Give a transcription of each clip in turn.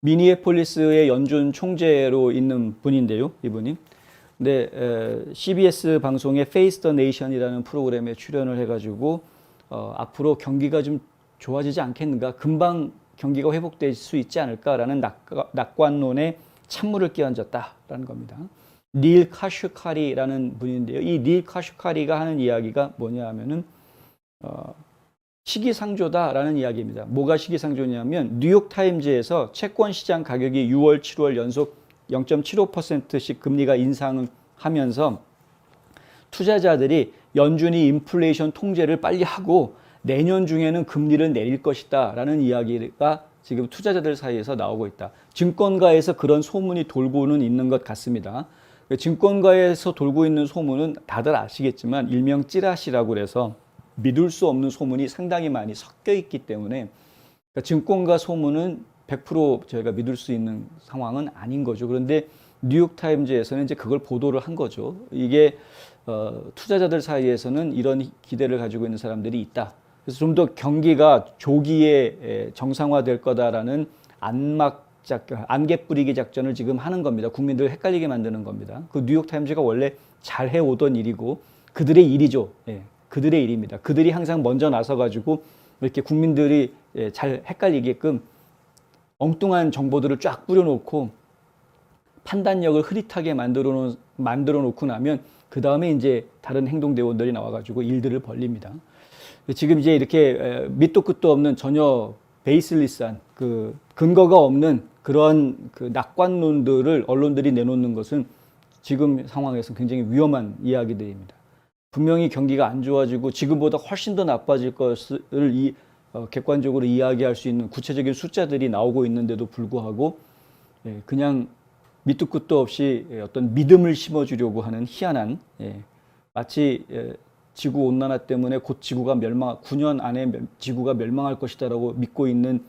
미니애폴리스의 연준 총재로 있는 분인데요, 이분이. 근데 CBS 방송의 Face the Nation이라는 프로그램에 출연을 해가지고 앞으로 경기가 좀 좋아지지 않겠는가, 금방 경기가 회복될 수 있지 않을까라는 낙관론에 찬물을 끼얹었다라는 겁니다. 닐 카슈카리라는 분인데요. 이 닐 카슈카리가 하는 이야기가 뭐냐 하면은 시기상조다라는 이야기입니다. 뭐가 시기상조냐면 뉴욕타임즈에서 채권 시장 가격이 6월, 7월 연속 0.75%씩 금리가 인상하면서 투자자들이 연준이 인플레이션 통제를 빨리 하고 내년 중에는 금리를 내릴 것이다 라는 이야기가 지금 투자자들 사이에서 나오고 있다. 증권가에서 그런 소문이 돌고는 있는 것 같습니다. 증권가에서 돌고 있는 소문은 다들 아시겠지만 일명 찌라시라고 그래서 믿을 수 없는 소문이 상당히 많이 섞여 있기 때문에 증권가 소문은 100% 저희가 믿을 수 있는 상황은 아닌 거죠. 그런데 뉴욕타임즈에서는 이제 그걸 보도를 한 거죠. 이게 투자자들 사이에서는 이런 기대를 가지고 있는 사람들이 있다. 그래서 좀 더 경기가 조기에 정상화될 거다라는 안개 뿌리기 작전을 지금 하는 겁니다. 국민들을 헷갈리게 만드는 겁니다. 그 뉴욕타임즈가 원래 잘 해오던 일이고 그들의 일이죠. 예, 그들의 일입니다. 그들이 항상 먼저 나서가지고 이렇게 국민들이 잘 헷갈리게끔 엉뚱한 정보들을 쫙 뿌려놓고 판단력을 흐릿하게 만들어 놓고 나면 그 다음에 이제 다른 행동대원들이 나와가지고 일들을 벌립니다. 지금 이제 이렇게 밑도 끝도 없는 전혀 베이슬리스한 그 근거가 없는 그런 그 낙관론들을 언론들이 내놓는 것은 지금 상황에서 굉장히 위험한 이야기들입니다. 분명히 경기가 안 좋아지고 지금보다 훨씬 더 나빠질 것을 객관적으로 이야기할 수 있는 구체적인 숫자들이 나오고 있는데도 불구하고 그냥 밑도 끝도 없이 어떤 믿음을 심어주려고 하는 희한한, 마치 지구온난화 때문에 곧 지구가 9년 안에 지구가 멸망할 것이다라고 믿고 있는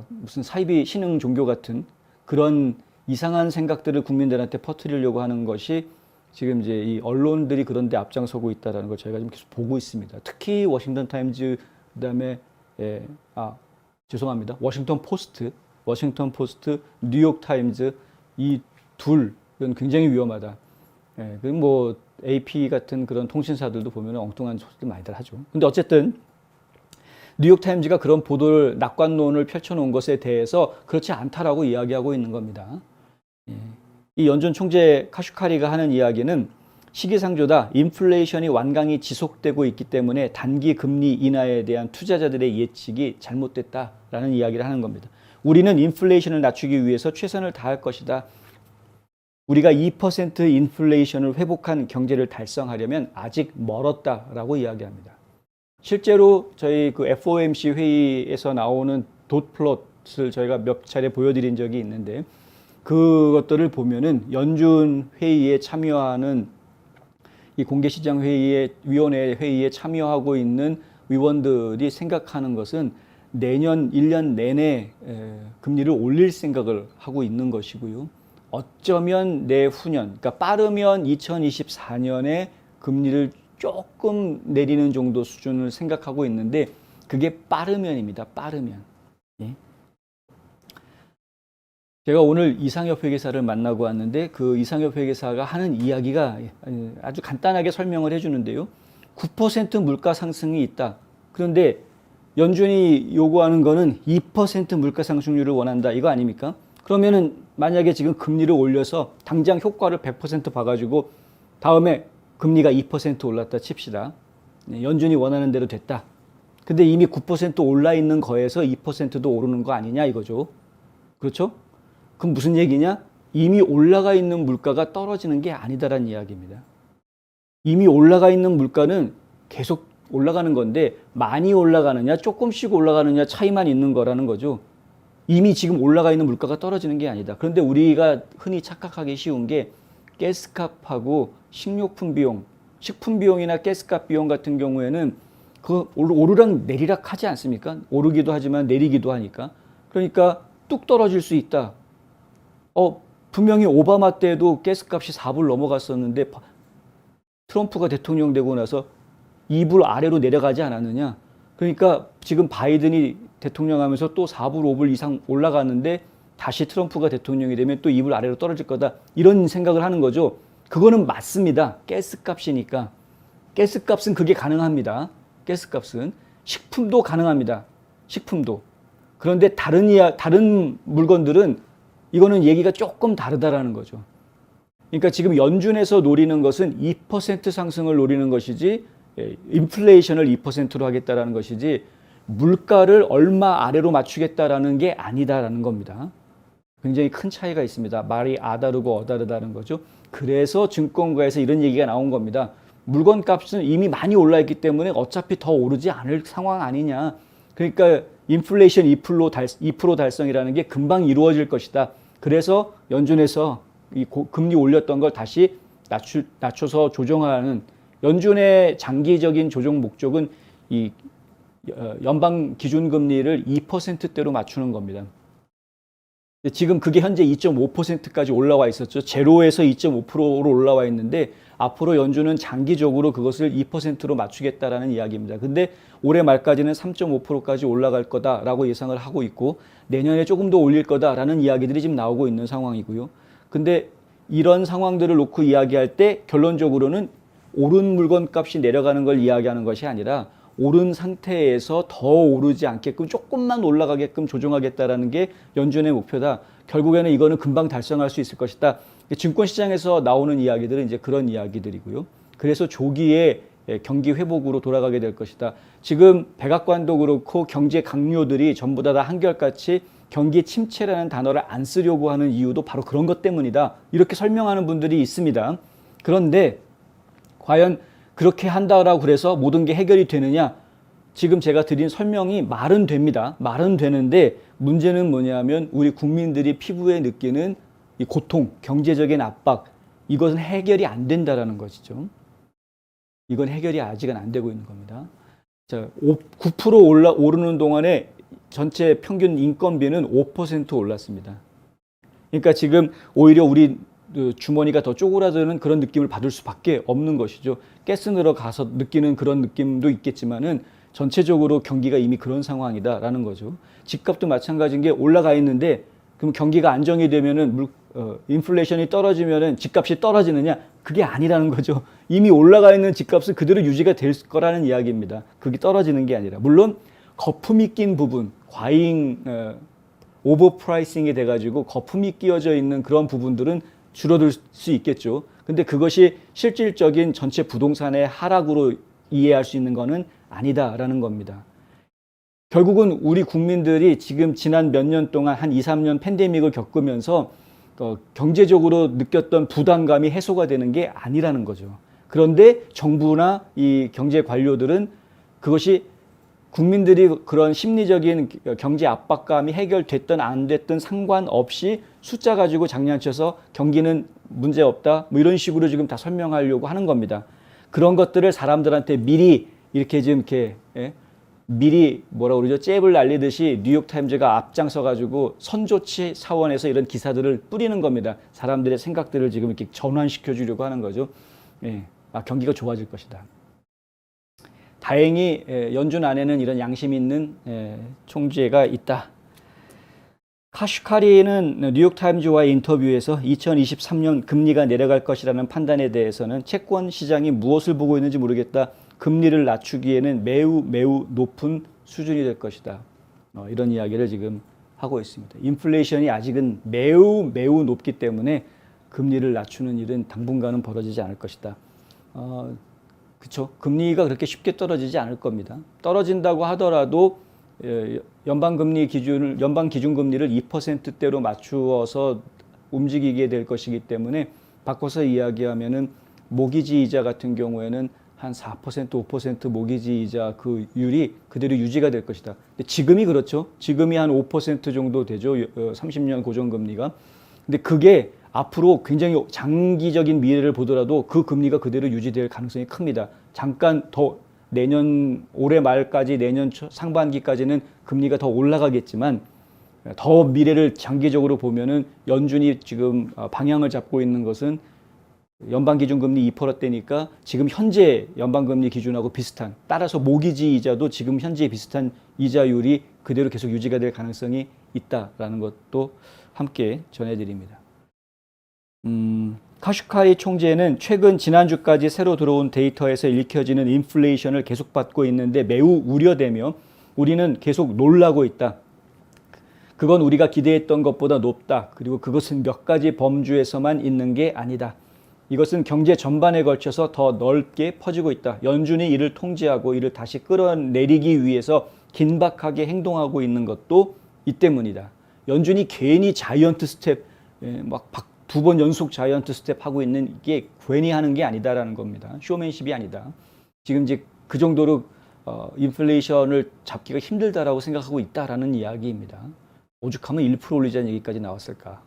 무슨 사이비 신흥 종교 같은 그런 이상한 생각들을 국민들한테 퍼뜨리려고 하는 것이 지금 이제 이 언론들이 그런 데 앞장서고 있다는 걸 저희가 지금 계속 보고 있습니다. 특히 워싱턴 타임즈, 그다음에 죄송합니다. 워싱턴 포스트, 뉴욕 타임즈, 이 둘은 굉장히 위험하다. 뭐 AP 같은 그런 통신사들도 보면 엉뚱한 소리들 많이들 하죠. 근데 어쨌든 뉴욕 타임즈가 그런 보도를 낙관론을 펼쳐놓은 것에 대해서 그렇지 않다라고 이야기하고 있는 겁니다. 이 연준 총재 카슈카리가 하는 이야기는 시기상조다. 인플레이션이 완강히 지속되고 있기 때문에 단기 금리 인하에 대한 투자자들의 예측이 잘못됐다라는 이야기를 하는 겁니다. 우리는 인플레이션을 낮추기 위해서 최선을 다할 것이다. 우리가 2% 인플레이션을 회복한 경제를 달성하려면 아직 멀었다라고 이야기합니다. 실제로 저희 그 FOMC 회의에서 나오는 돗플롯을 저희가 몇 차례 보여드린 적이 있는데 그것들을 보면은 연준 회의에 참여하는 이 공개시장 위원회 회의에 참여하고 있는 위원들이 생각하는 것은 내년 1년 내내 금리를 올릴 생각을 하고 있는 것이고요. 어쩌면 내후년, 그러니까 빠르면 2024년에 금리를 조금 내리는 정도 수준을 생각하고 있는데 그게 빠르면입니다. 빠르면. 예. 제가 오늘 이상엽 회계사를 만나고 왔는데 그 이상엽 회계사가 하는 이야기가 아주 간단하게 설명을 해주는데요. 9% 물가 상승이 있다. 그런데 연준이 요구하는 거는 2% 물가 상승률을 원한다. 이거 아닙니까? 그러면은 만약에 지금 금리를 올려서 당장 효과를 100% 봐가지고 다음에 금리가 2% 올랐다 칩시다. 연준이 원하는 대로 됐다. 근데 이미 9% 올라 있는 거에서 2%도 오르는 거 아니냐 이거죠. 그렇죠? 그럼 무슨 얘기냐? 이미 올라가 있는 물가가 떨어지는 게 아니다라는 이야기입니다. 이미 올라가 있는 물가는 계속 올라가는 건데 많이 올라가느냐 조금씩 올라가느냐 차이만 있는 거라는 거죠. 이미 지금 올라가 있는 물가가 떨어지는 게 아니다. 그런데 우리가 흔히 착각하기 쉬운 게 가스값하고 식료품 비용, 식품 비용이나 가스값 비용 같은 경우에는 그 오르락 내리락 하지 않습니까? 오르기도 하지만 내리기도 하니까. 그러니까 뚝 떨어질 수 있다. 분명히 오바마 때도 가스값이 4불 넘어갔었는데 트럼프가 대통령 되고 나서 2불 아래로 내려가지 않았느냐. 그러니까 지금 바이든이 대통령 하면서 또 4불, 5불 이상 올라갔는데 다시 트럼프가 대통령이 되면 또 이불 아래로 떨어질 거다. 이런 생각을 하는 거죠. 그거는 맞습니다. 가스값이니까. 가스값은 그게 가능합니다. 가스값은. 식품도 가능합니다. 식품도. 그런데 다른 물건들은 이거는 얘기가 조금 다르다라는 거죠. 그러니까 지금 연준에서 노리는 것은 2% 상승을 노리는 것이지, 인플레이션을 2%로 하겠다라는 것이지, 물가를 얼마 아래로 맞추겠다라는 게 아니다라는 겁니다. 굉장히 큰 차이가 있습니다. 말이 아다르고 어다르다는 거죠. 그래서 증권가에서 이런 얘기가 나온 겁니다. 물건 값은 이미 많이 올라 있기 때문에 어차피 더 오르지 않을 상황 아니냐. 그러니까 인플레이션 2% 달성이라는 게 금방 이루어질 것이다. 그래서 연준에서 이 금리 올렸던 걸 다시 낮춰서 조정하는, 연준의 장기적인 조정 목적은 이 연방 기준금리를 2%대로 맞추는 겁니다. 지금 그게 현재 2.5%까지 올라와 있었죠. 제로에서 2.5%로 올라와 있는데 앞으로 연준은 장기적으로 그것을 2%로 맞추겠다라는 이야기입니다. 근데 올해 말까지는 3.5%까지 올라갈 거다라고 예상을 하고 있고, 내년에 조금 더 올릴 거다라는 이야기들이 지금 나오고 있는 상황이고요. 근데 이런 상황들을 놓고 이야기할 때 결론적으로는 오른 물건 값이 내려가는 걸 이야기하는 것이 아니라 오른 상태에서 더 오르지 않게끔 조금만 올라가게끔 조정하겠다라는 게 연준의 목표다. 결국에는 이거는 금방 달성할 수 있을 것이다. 증권시장에서 나오는 이야기들은 이제 그런 이야기들이고요. 그래서 조기에 경기 회복으로 돌아가게 될 것이다. 지금 백악관도 그렇고 경제 강요들이 전부 다 한결같이 경기 침체라는 단어를 안 쓰려고 하는 이유도 바로 그런 것 때문이다. 이렇게 설명하는 분들이 있습니다. 그런데 과연 그렇게 한다라고 그래서 모든 게 해결이 되느냐? 지금 제가 드린 설명이 말은 됩니다. 말은 되는데 문제는 뭐냐면 우리 국민들이 피부에 느끼는 이 고통, 경제적인 압박, 이것은 해결이 안 된다라는 것이죠. 이건 해결이 아직은 안 되고 있는 겁니다. 자, 9% 오르는 동안에 전체 평균 인건비는 5% 올랐습니다. 그러니까 지금 오히려 우리 주머니가 더 쪼그라드는 그런 느낌을 받을 수밖에 없는 것이죠. 가스 들어가서 느끼는 그런 느낌도 있겠지만은 전체적으로 경기가 이미 그런 상황이다라는 거죠. 집값도 마찬가지인 게 올라가 있는데 그럼 경기가 안정이 되면은 인플레이션이 떨어지면은 집값이 떨어지느냐? 그게 아니라는 거죠. 이미 올라가 있는 집값은 그대로 유지가 될 거라는 이야기입니다. 그게 떨어지는 게 아니라. 물론 거품이 낀 부분, 과잉 오버프라이싱이 돼가지고 거품이 끼어져 있는 그런 부분들은 줄어들 수 있겠죠. 근데 그것이 실질적인 전체 부동산의 하락으로 이해할 수 있는 것은 아니다라는 겁니다. 결국은 우리 국민들이 지금 지난 몇 년 동안 한 2, 3년 팬데믹을 겪으면서 경제적으로 느꼈던 부담감이 해소가 되는 게 아니라는 거죠. 그런데 정부나 이 경제 관료들은 그것이 국민들이 그런 심리적인 경제 압박감이 해결됐든 안 됐든 상관없이 숫자 가지고 장난쳐서 경기는 문제 없다 뭐 이런 식으로 지금 다 설명하려고 하는 겁니다. 그런 것들을 사람들한테 미리 이렇게 좀 이렇게 미리 뭐라 그러죠? 잽을 날리듯이 뉴욕타임즈가 앞장서 가지고 선조치 차원에서 이런 기사들을 뿌리는 겁니다. 사람들의 생각들을 지금 이렇게 전환시켜 주려고 하는 거죠. 경기가 좋아질 것이다. 다행히 연준 안에는 이런 양심 있는 총재가 있다. 카슈카리는 뉴욕타임즈와의 인터뷰에서 2023년 금리가 내려갈 것이라는 판단에 대해서는 채권 시장이 무엇을 보고 있는지 모르겠다. 금리를 낮추기에는 매우 높은 수준이 될 것이다. 이런 이야기를 지금 하고 있습니다. 인플레이션이 아직은 매우 높기 때문에 금리를 낮추는 일은 당분간은 벌어지지 않을 것이다. 그렇죠. 금리가 그렇게 쉽게 떨어지지 않을 겁니다. 떨어진다고 하더라도 연방 기준금리를 2%대로 맞추어서 움직이게 될 것이기 때문에 바꿔서 이야기하면은 모기지 이자 같은 경우에는 한 4%, 5% 모기지 이자 그 율이 그대로 유지가 될 것이다. 근데 지금이 그렇죠. 지금이 한 5% 정도 되죠. 30년 고정금리가. 근데 그게 앞으로 굉장히 장기적인 미래를 보더라도 그 금리가 그대로 유지될 가능성이 큽니다. 잠깐 더 올해 말까지 내년 상반기까지는 금리가 더 올라가겠지만 더 미래를 장기적으로 보면은 연준이 지금 방향을 잡고 있는 것은 연방기준금리 2%대니까 지금 현재 연방금리 기준하고 비슷한, 따라서 모기지 이자도 지금 현재 비슷한 이자율이 그대로 계속 유지가 될 가능성이 있다라는 것도 함께 전해드립니다. 카슈카이 총재는 최근 지난주까지 새로 들어온 데이터에서 읽혀지는 인플레이션을 계속 받고 있는데 매우 우려되며 우리는 계속 놀라고 있다. 그건 우리가 기대했던 것보다 높다. 그리고 그것은 몇 가지 범주에서만 있는 게 아니다. 이것은 경제 전반에 걸쳐서 더 넓게 퍼지고 있다. 연준이 이를 통제하고 이를 다시 끌어내리기 위해서 긴박하게 행동하고 있는 것도 이 때문이다. 연준이 괜히 자이언트 스텝, 막 2번 연속 자이언트 스텝 하고 있는 게 괜히 하는 게 아니다라는 겁니다. 쇼맨십이 아니다. 지금 이제 그 정도로 인플레이션을 잡기가 힘들다라고 생각하고 있다라는 이야기입니다. 오죽하면 1% 올리자는 얘기까지 나왔을까.